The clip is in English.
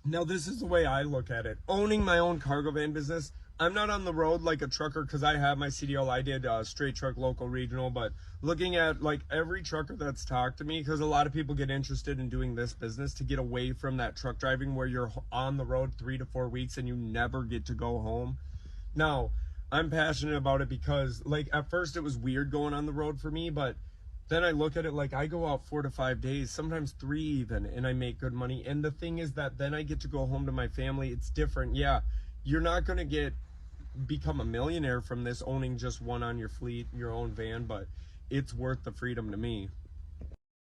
Now, this is the way I look at it. Owning my own cargo van business, I'm not on the road like a trucker because I have my CDL. I did straight truck, local, regional, but looking at like every trucker that's talked to me, because a lot of people get interested in doing this business to get away from that truck driving where you're on the road 3 to 4 weeks and you never get to go home. Now, I'm passionate about it because, like, at first it was weird going on the road for me, but then I look at it like I go out 4 to 5 days, sometimes three even, and I make good money. And the thing is that then I get to go home to my family. It's different. Yeah, you're not going to become a millionaire from this owning just one on your fleet, your own van, but it's worth the freedom to me.